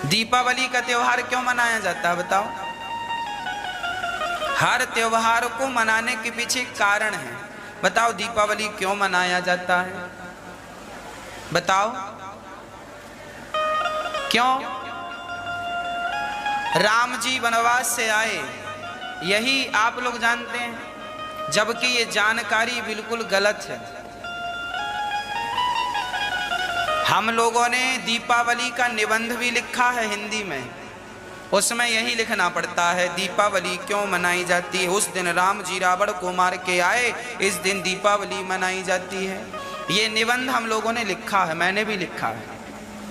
दीपावली का त्योहार क्यों मनाया जाता है बताओ? हर त्योहार को मनाने के पीछे कारण है। बताओ दीपावली क्यों मनाया जाता है? बताओ क्यों? राम जी वनवास से आए, यही आप लोग जानते हैं, जबकि ये जानकारी बिल्कुल गलत है। हम लोगों ने दीपावली का निबंध भी लिखा है हिंदी में, उसमें यही लिखना पड़ता है दीपावली क्यों मनाई जाती है। उस दिन राम जी रावण को मार के आए, इस दिन दीपावली मनाई जाती है। ये निबंध हम लोगों ने लिखा है, मैंने भी लिखा है।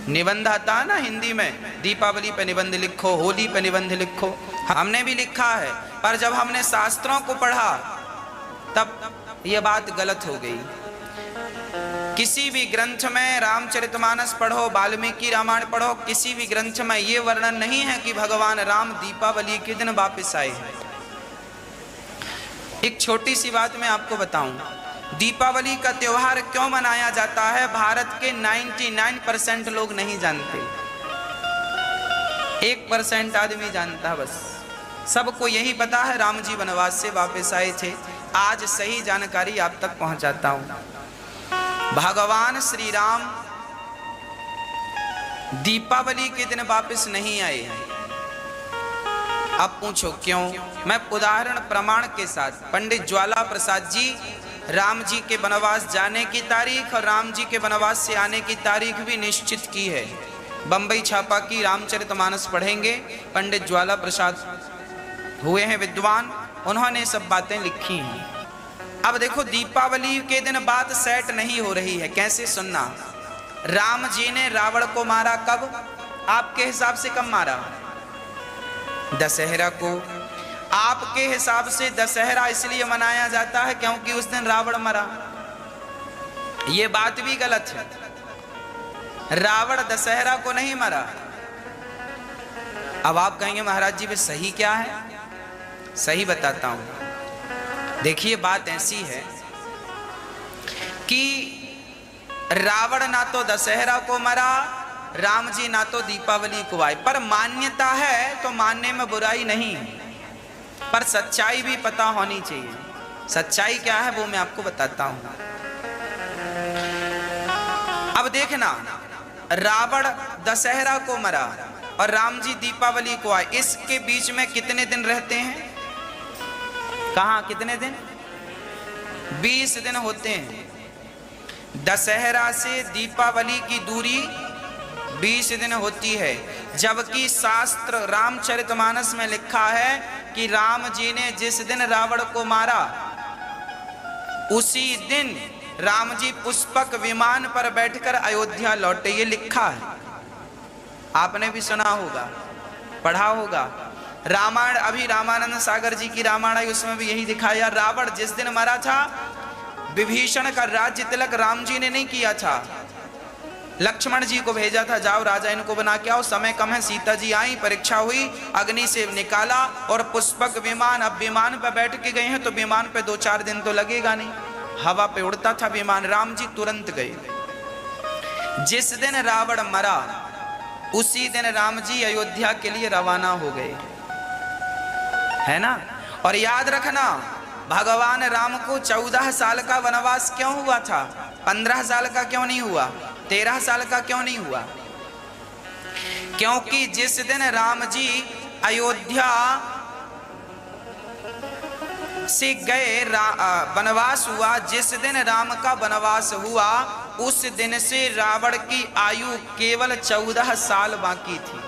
निबंध आता है ना हिंदी में, दीपावली पे निबंध लिखो, होली पे निबंध लिखो, हमने भी लिखा है। पर जब हमने शास्त्रों को पढ़ा तब ये बात गलत हो गई। किसी भी ग्रंथ में रामचरितमानस पढ़ो, वाल्मीकि रामायण पढ़ो, किसी भी ग्रंथ में ये वर्णन नहीं है कि भगवान राम दीपावली के दिन वापस आए हैं। एक छोटी सी बात मैं आपको बताऊं, दीपावली का त्योहार क्यों मनाया जाता है भारत के 99% लोग नहीं जानते, 1% आदमी जानता है बस। सबको यही पता है राम जी वनवास से वापस आए थे। आज सही जानकारी आप तक पहुंचाता हूं। भगवान श्री राम दीपावली के दिन वापस नहीं आए हैं। अब पूछो क्यों? मैं उदाहरण प्रमाण के साथ, पंडित ज्वाला प्रसाद जी राम जी के वनवास जाने की तारीख और राम जी के वनवास से आने की तारीख भी निश्चित की है। बंबई छापा की रामचरितमानस पढ़ेंगे, पंडित ज्वाला प्रसाद हुए हैं विद्वान, उन्होंने सब बातें लिखी हैं। अब देखो दीपावली के दिन बात सेट नहीं हो रही है। कैसे? सुनना। राम जी ने रावण को मारा कब? आपके हिसाब से कब मारा? दशहरा को। आपके हिसाब से दशहरा इसलिए मनाया जाता है क्योंकि उस दिन रावण मरा। यह बात भी गलत है। रावण दशहरा को नहीं मरा। अब आप कहेंगे महाराज जी वे सही क्या है? सही बताता हूं। देखिए बात ऐसी है कि रावण ना तो दशहरा को मरा, राम जी ना तो दीपावली को आए। पर मान्यता है तो मानने में बुराई नहीं, पर सच्चाई भी पता होनी चाहिए। सच्चाई क्या है वो मैं आपको बताता हूं। अब देखना, रावण दशहरा को मरा और राम जी दीपावली को आए, इसके बीच में कितने दिन रहते हैं? कहां कितने दिन? 20 दिन होते हैं। दशहरा से दीपावली की दूरी 20 दिन होती है। जबकि शास्त्र रामचरितमानस में लिखा है कि राम जी ने जिस दिन रावण को मारा उसी दिन राम जी पुष्पक विमान पर बैठकर अयोध्या लौटे। ये लिखा है, आपने भी सुना होगा, पढ़ा होगा। रामायण, अभी रामानंद सागर जी की रामायण आई, उसमें भी यही दिखाया। रावण जिस दिन मरा था, विभीषण का राज्य तिलक राम जी ने नहीं किया था, लक्ष्मण जी को भेजा था, जाओ राजा इनको बना के आओ, समय कम है। सीता जी आई, परीक्षा हुई, अग्नि से निकाला और पुष्पक विमान। अब विमान पर बैठ के गए हैं तो विमान पे 2-4 दिन तो लगेगा नहीं, हवा पे उड़ता था विमान। राम जी तुरंत गए। जिस दिन रावण मरा उसी दिन राम जी अयोध्या के लिए रवाना हो गए, है ना। और याद रखना, भगवान राम को 14 साल का वनवास क्यों हुआ था? 15 साल का क्यों नहीं हुआ? 13 साल का क्यों नहीं हुआ? क्योंकि जिस दिन राम जी अयोध्या से गए, वनवास हुआ, जिस दिन राम का वनवास हुआ उस दिन से रावण की आयु केवल 14 साल बाकी थी।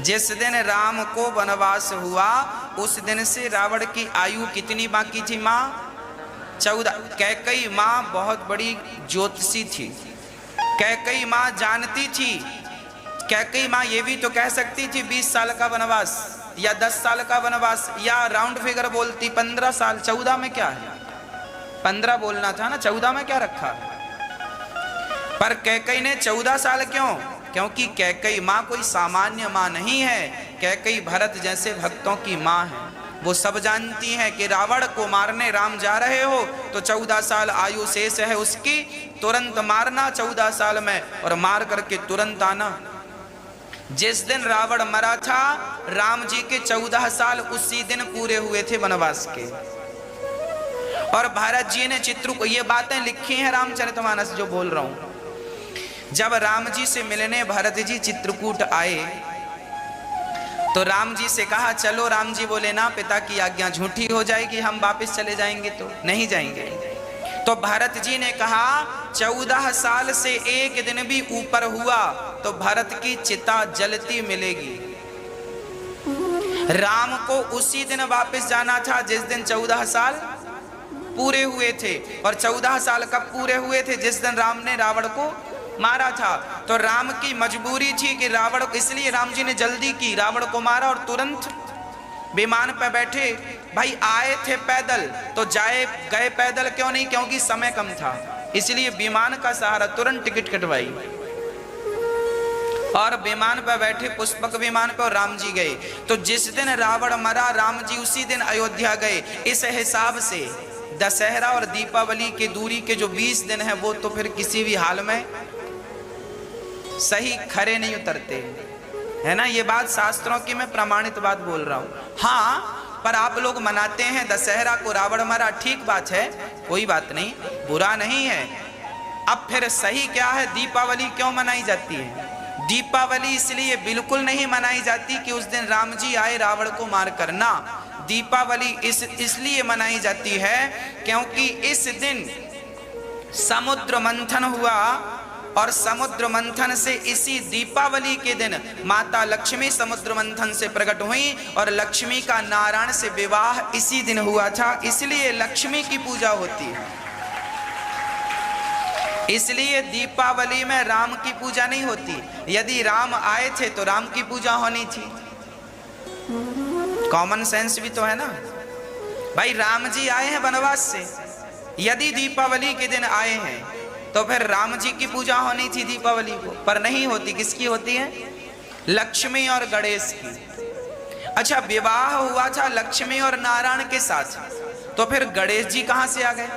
जिस दिन राम को वनवास हुआ उस दिन से रावण की आयु कितनी बाकी थी माँ? 14। कैकई माँ बहुत बड़ी ज्योतिषी थी। कैकई माँ जानती थी, कैकई माँ ये भी तो कह सकती थी 20 साल का वनवास या 10 साल का वनवास, या राउंड फिगर बोलती 15 साल। 14 में क्या है? 15 बोलना था ना, 14 में क्या रखा है? पर कैकई ने 14 साल क्यों? क्योंकि कैकई माँ कोई सामान्य माँ नहीं है। कैकई भरत जैसे भक्तों की माँ है। वो सब जानती हैं कि रावण को मारने राम जा रहे हो तो 14 साल आयु शेष है उसकी, तुरंत मारना 14 साल में और मार करके तुरंत आना। जिस दिन रावण मरा था, राम जी के 14 साल उसी दिन पूरे हुए थे वनवास के। और भरत जी ने चित्रकूट, ये बातें लिखी हैं रामचरितमानस जो बोल रहा हूं। जब राम जी से मिलने भरत जी चित्रकूट आए तो राम जी से कहा चलो। राम जी बोले ना, पिता की आज्ञा झूठी हो जाएगी, हम वापस चले जाएंगे। तो नहीं जाएंगे। तो भरत जी ने कहा 14 साल से एक दिन भी ऊपर हुआ तो भरत की चिता जलती मिलेगी। राम को उसी दिन वापस जाना था जिस दिन 14 साल पूरे हुए थे। और 14 साल कब पूरे हुए थे? जिस दिन राम ने रावण को मारा था। तो राम की मजबूरी थी कि रावण, इसलिए राम जी ने जल्दी की, रावण को मारा और तुरंत विमान पर बैठे। भाई आए थे पैदल तो गए पैदल क्यों नहीं? क्योंकि समय कम था, इसलिए विमान का सहारा, तुरंत टिकट कटवाई और विमान पर बैठे, पुष्पक विमान पर, और राम जी गए। तो जिस दिन रावण मरा, राम जी उसी दिन अयोध्या गए। इस हिसाब से दशहरा और दीपावली की दूरी के जो 20 दिन है वो तो फिर किसी भी हाल में सही खरे नहीं उतरते, है ना। ये बात शास्त्रों की मैं प्रमाणित बात बोल रहा हूं। हाँ, पर आप लोग मनाते हैं दशहरा को, रावण मरा, ठीक बात है, कोई बात नहीं, बुरा नहीं है। अब फिर सही क्या है? दीपावली क्यों मनाई जाती है? दीपावली इसलिए बिल्कुल नहीं मनाई जाती कि उस दिन राम जी आए रावण को मार करना। दीपावली इसलिए मनाई जाती है क्योंकि इस दिन समुद्र मंथन हुआ और समुद्र मंथन से इसी दीपावली के दिन माता लक्ष्मी समुद्र मंथन से प्रकट हुई और लक्ष्मी का नारायण से विवाह इसी दिन हुआ था। इसलिए लक्ष्मी की पूजा होती है। इसलिए दीपावली में राम की पूजा नहीं होती। यदि राम आए थे तो राम की पूजा होनी थी। कॉमन सेंस भी तो है ना भाई। राम जी आए हैं वनवास से, यदि दीपावली के दिन आए हैं तो फिर राम जी की पूजा होनी थी दीपावली को, पर नहीं होती। किसकी होती है? लक्ष्मी और गणेश की। अच्छा, विवाह हुआ था लक्ष्मी और नारायण के साथ, तो फिर गणेश जी कहां से आ गए?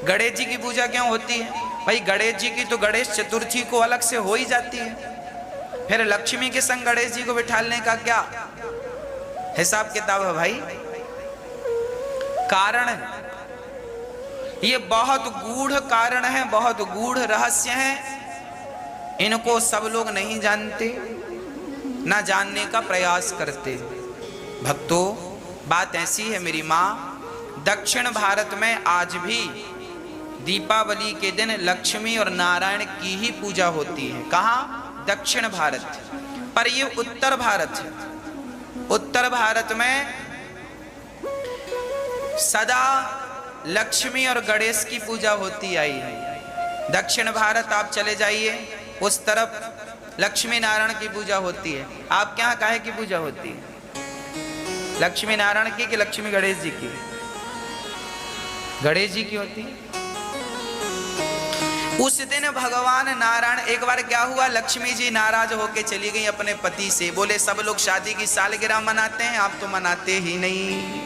गणेश जी की पूजा क्यों होती है? भाई गणेश जी की तो गणेश चतुर्थी को अलग से हो ही जाती है। फिर लक्ष्मी के संग गणेश जी को बिठाने का क्या हिसाब किताब है भाई? कारण है, ये बहुत गूढ़ कारण है, बहुत गूढ़ रहस्य है। इनको सब लोग नहीं जानते, ना जानने का प्रयास करते। भक्तों, बात ऐसी है मेरी माँ, दक्षिण भारत में आज भी दीपावली के दिन लक्ष्मी और नारायण की ही पूजा होती है। कहाँ? दक्षिण भारत। पर ये उत्तर भारत है। उत्तर भारत में सदा लक्ष्मी और गणेश की पूजा होती आई है। दक्षिण भारत आप चले जाइए, उस तरफ लक्ष्मी नारायण की पूजा होती है। आपके यहाँ काहे की पूजा होती है? लक्ष्मी नारायण की कि लक्ष्मी गणेश जी की? गणेश जी की होती है। उस दिन भगवान नारायण, एक बार क्या हुआ, लक्ष्मी जी नाराज होके चली गई अपने पति से। बोले सब लोग शादी की सालगिरह मनाते हैं, आप तो मनाते ही नहीं।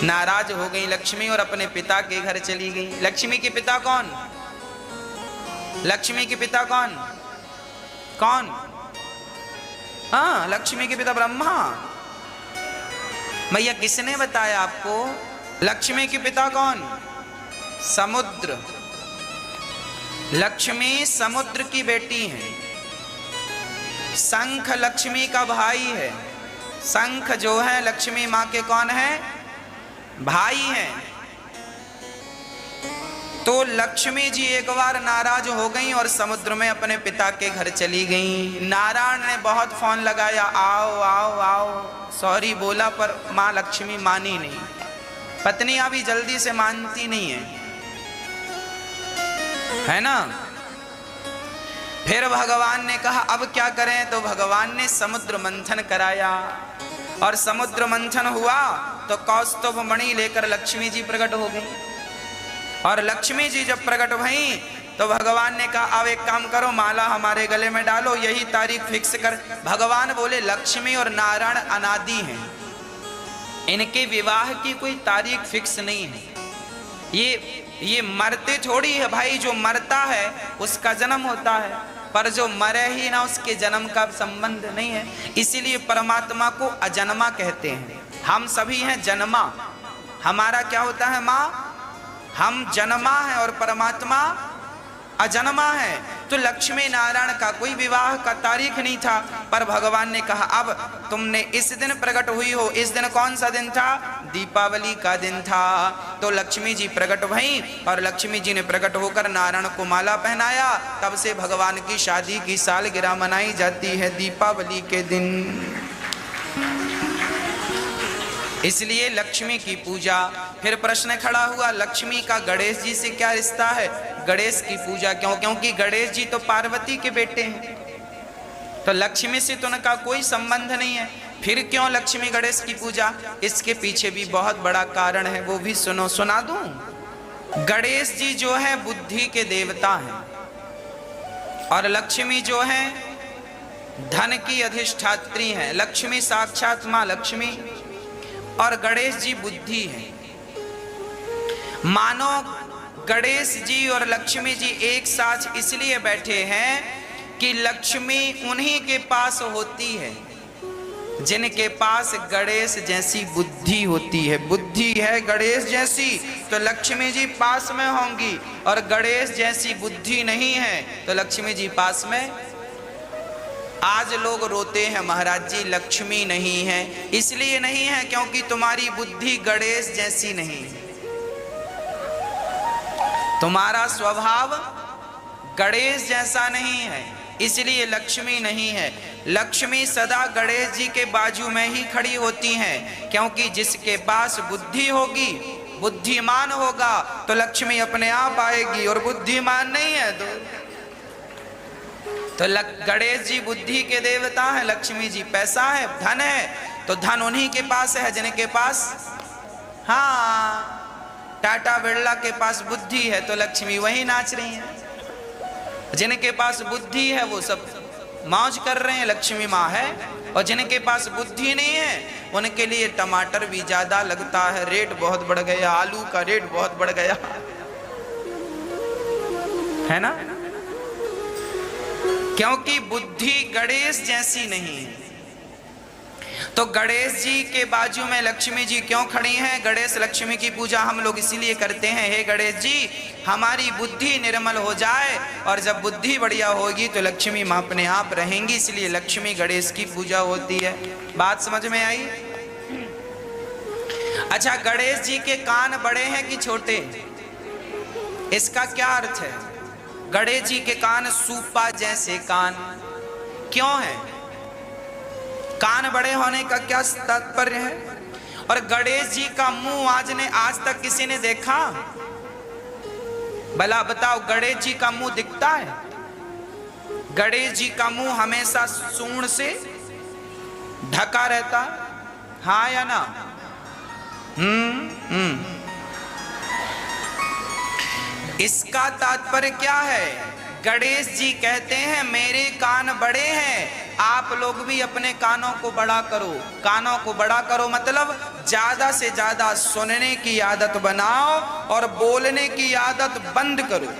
नाराज हो गई लक्ष्मी और अपने पिता के घर चली गई। लक्ष्मी के पिता कौन? लक्ष्मी के पिता कौन? कौन? हाँ, लक्ष्मी के पिता ब्रह्मा। भैया किसने बताया आपको? लक्ष्मी के पिता कौन? समुद्र। लक्ष्मी समुद्र की बेटी है। शंख लक्ष्मी का भाई है। शंख जो है लक्ष्मी माँ के कौन है? भाई हैं। तो लक्ष्मी जी एक बार नाराज हो गई और समुद्र में अपने पिता के घर चली गई। नारायण ने बहुत फोन लगाया, आओ आओ आओ, सॉरी बोला, पर माँ लक्ष्मी मानी नहीं। पत्नियां भी जल्दी से मानती नहीं है ना। फिर भगवान ने कहा अब क्या करें? तो भगवान ने समुद्र मंथन कराया और समुद्र मंथन हुआ तो कौस्तुभ मणि लेकर लक्ष्मी जी प्रकट हो गई। और लक्ष्मी जी जब प्रकट भई तो भगवान ने कहा अब एक काम करो, माला हमारे गले में डालो, यही तारीख फिक्स कर। भगवान बोले लक्ष्मी और नारायण अनादि हैं, इनके विवाह की कोई तारीख फिक्स नहीं है। ये मरते थोड़ी है भाई, जो मरता है उसका जन्म होता है। पर जो मरे ही ना उसके जन्म का संबंध नहीं है, इसीलिए परमात्मा को अजन्मा कहते हैं। हम सभी हैं जन्मा, हमारा क्या होता है माँ, हम जन्मा है और परमात्मा अजन्मा है। तो लक्ष्मी नारायण का कोई विवाह का तारीख नहीं था, पर भगवान ने कहा अब तुमने इस दिन प्रकट हुई हो। इस दिन कौन सा दिन था, दीपावली का दिन था। तो लक्ष्मी जी प्रकट भई और लक्ष्मी जी ने प्रकट होकर नारायण को माला पहनाया। तब से भगवान की शादी की सालगिरह मनाई जाती है दीपावली के दिन। इसलिए लक्ष्मी की पूजा। फिर प्रश्न खड़ा हुआ, लक्ष्मी का गणेश जी से क्या रिश्ता है, गणेश की पूजा क्यों? क्योंकि गणेश जी तो पार्वती के बेटे हैं, तो लक्ष्मी से तो उनका कोई संबंध नहीं है। फिर क्यों लक्ष्मी गणेश की पूजा? इसके पीछे भी बहुत बड़ा कारण है, वो भी सुनो, सुना दूं। गणेश जी जो है बुद्धि के देवता हैं और लक्ष्मी जो है धन की अधिष्ठात्री हैं। लक्ष्मी साक्षात मां लक्ष्मी और गणेश जी बुद्धि है। मानो गणेश जी और लक्ष्मी जी एक साथ इसलिए बैठे हैं कि लक्ष्मी उन्हीं के पास होती है जिनके पास गणेश जैसी बुद्धि होती है। बुद्धि है गणेश जैसी तो लक्ष्मी जी पास में होंगी, और गणेश जैसी बुद्धि नहीं है तो लक्ष्मी जी पास में। आज लोग रोते हैं महाराज जी लक्ष्मी नहीं है, इसलिए नहीं है क्योंकि तुम्हारी बुद्धि गणेश जैसी नहीं है, तुम्हारा स्वभाव गणेश जैसा नहीं है, इसलिए लक्ष्मी नहीं है। लक्ष्मी सदा गणेश जी के बाजू में ही खड़ी होती हैं, क्योंकि जिसके पास बुद्धि होगी, बुद्धिमान होगा तो लक्ष्मी अपने आप आएगी, और बुद्धिमान नहीं है तो गणेश जी बुद्धि के देवता है, लक्ष्मी जी पैसा है, धन है, तो धन उन्हीं के पास है जिनके पास, हाँ टाटा बिरला के पास बुद्धि है तो लक्ष्मी वही नाच रही है। जिनके पास बुद्धि है वो सब मौज कर रहे हैं, लक्ष्मी माँ है। और जिनके पास बुद्धि नहीं है उनके लिए टमाटर भी ज्यादा लगता है, रेट बहुत बढ़ गया, आलू का रेट बहुत बढ़ गया है ना, क्योंकि बुद्धि गणेश जैसी नहीं है। तो गणेश जी के बाजू में लक्ष्मी जी क्यों खड़ी हैं? गणेश लक्ष्मी की पूजा हम लोग इसीलिए करते हैं, हे गणेश जी हमारी बुद्धि निर्मल हो जाए, और जब बुद्धि बढ़िया होगी तो लक्ष्मी मां अपने आप रहेंगी, इसलिए लक्ष्मी गणेश की पूजा होती है। बात समझ में आई? अच्छा, गणेश जी के कान बड़े हैं कि छोटे, इसका क्या अर्थ है? गणेश जी के कान सूपा जैसे कान क्यों है? कान बड़े होने का क्या तात्पर्य है? और गणेश जी का मुंह आज तक किसी ने देखा? भला बताओ, गणेश जी का मुंह दिखता है? गणेश जी का मुंह हमेशा सूंड से ढका रहता है, हाँ या ना? इसका तात्पर्य क्या है? गणेश जी कहते हैं मेरे कान बड़े हैं, आप लोग भी अपने कानों को बड़ा करो। कानों को बड़ा करो मतलब ज्यादा से ज्यादा सुनने की आदत बनाओ और बोलने की आदत बंद करो।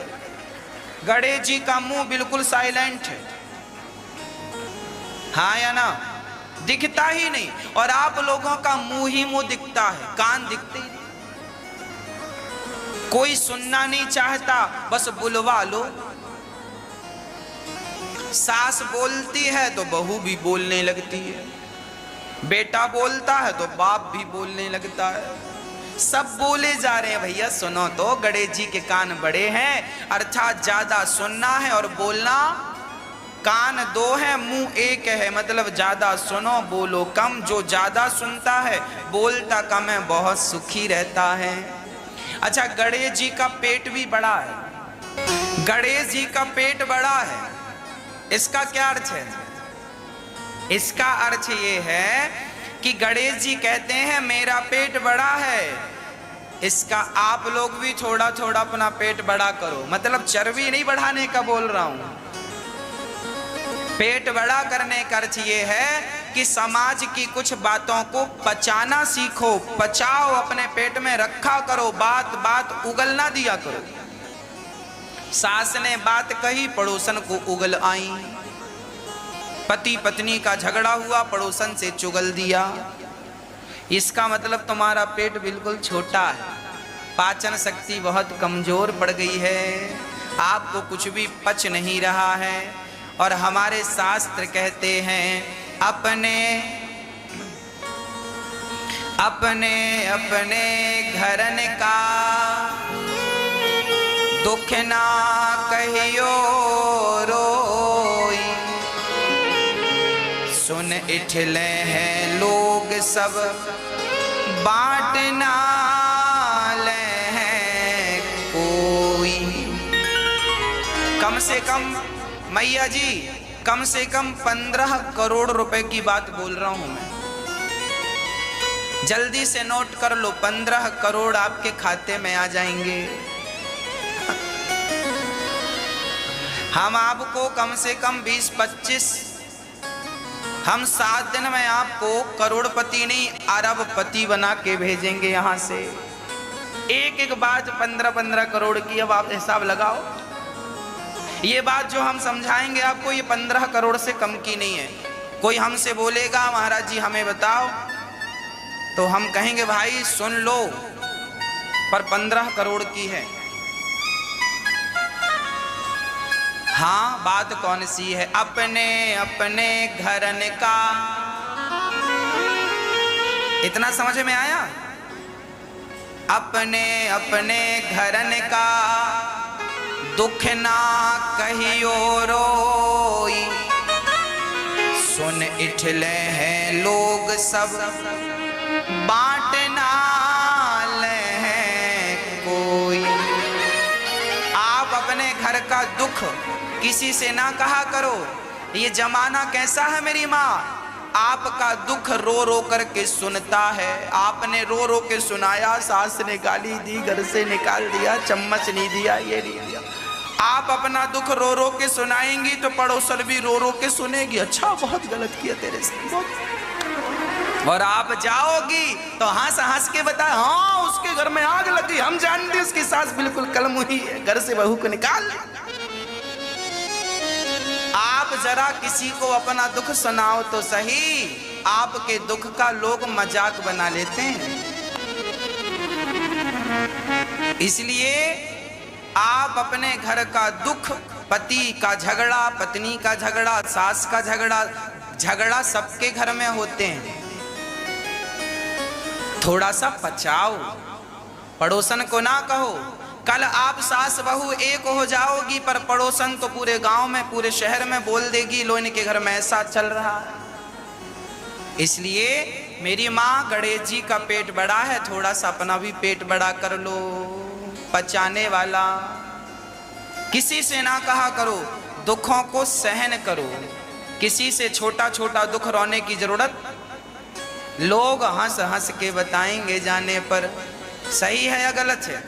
गणेश जी का मुंह बिल्कुल साइलेंट है, हाँ या ना? दिखता ही नहीं। और आप लोगों का मुंह ही मुंह दिखता है, कान दिखते ही नहीं। कोई सुनना नहीं चाहता, बस बुलवा लो। सास बोलती है तो बहू भी बोलने लगती है, बेटा बोलता है तो बाप भी बोलने लगता है, सब बोले जा रहे हैं। भैया सुनो तो, गणेश जी के कान बड़े हैं, अर्थात ज्यादा सुनना है और बोलना। कान दो है, मुंह एक है, मतलब ज्यादा सुनो बोलो कम। जो ज्यादा सुनता है बोलता कम है, बहुत सुखी रहता है। अच्छा, गणेश जी का पेट भी बड़ा है। गणेश जी का पेट बड़ा है, इसका क्या अर्थ है? इसका अर्थ ये है कि गणेश जी कहते हैं मेरा पेट बड़ा है, इसका आप लोग भी थोड़ा थोड़ा अपना पेट बड़ा करो। मतलब चर्बी नहीं बढ़ाने का बोल रहा हूं, पेट बड़ा करने का अर्थ ये है कि समाज की कुछ बातों को पचाना सीखो, पचाओ, अपने पेट में रखा करो, बात बात उगलना दिया करो। सास ने बात कही, पड़ोसन को उगल आई। पति पत्नी का झगड़ा हुआ, पड़ोसन से चुगल दिया। इसका मतलब तुम्हारा पेट बिल्कुल छोटा है, पाचन शक्ति बहुत कमजोर पड़ गई है, आपको कुछ भी पच नहीं रहा है। और हमारे शास्त्र कहते हैं अपने अपने अपने घरन का दुख ना कहियो रोई। सुन इठले हैं लोग सब बांट ना ले हैं कोई। कम से कम मैया जी, कम से कम 15 करोड़ रुपए की बात बोल रहा हूं मैं, जल्दी से नोट कर लो। 15 करोड़ आपके खाते में आ जाएंगे। हम आपको कम से कम 20-25, हम 7 दिन में आपको करोड़पति नहीं अरबपति बना के भेजेंगे यहां से। एक एक बात 15-15 करोड़ की, अब आप हिसाब लगाओ। ये बात जो हम समझाएंगे आपको, ये 15 करोड़ से कम की नहीं है। कोई हमसे बोलेगा महाराज जी हमें बताओ, तो हम कहेंगे भाई सुन लो, पर 15 करोड़ की है। हाँ, बात कौन सी है? अपने अपने घरन का। इतना समझ में आया? अपने अपने घरन का दुख ना कहियो रोई। सुन इठले हैं लोग सब बांट ना ले हैं कोई। आप अपने घर का दुख किसी से ना कहा करो। ये जमाना कैसा है मेरी माँ, आपका दुख रो रो करके सुनता है। आपने रो रो के सुनाया, सास ने गाली दी, घर से निकाल दिया, चम्मच नहीं दिया, ये नहीं दिया। आप अपना दुख रो रो के सुनाएंगी तो पड़ोसन भी रो रो के सुनेगी, अच्छा बहुत गलत किया तेरे साथ। और आप जाओगी तो हंस हंस के बताए, हाँ उसके घर में आग लगी, हम जानते उसकी सास बिल्कुल कलमुही है, घर से बहू को निकाल। आप जरा किसी को अपना दुख सुनाओ तो सही, आपके दुख का लोग मजाक बना लेते हैं। इसलिए आप अपने घर का दुख, पति का झगड़ा, पत्नी का झगड़ा, सास का झगड़ा, झगड़ा सबके घर में होते हैं। थोड़ा सा पचाओ, पड़ोसन को ना कहो। कल आप सास बहू एक हो जाओगी, पर पड़ोसन तो पूरे गांव में, पूरे शहर में बोल देगी, लो इनके घर में ऐसा चल रहा है। इसलिए मेरी माँ, गणेश जी का पेट बड़ा है, थोड़ा सा अपना भी पेट बड़ा कर लो, पचाने वाला। किसी से ना कहा करो, दुखों को सहन करो। किसी से छोटा छोटा दुख रोने की जरूरत, लोग हंस हंस के बताएंगे जाने पर सही है या गलत है।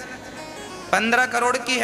15 करोड़ की है।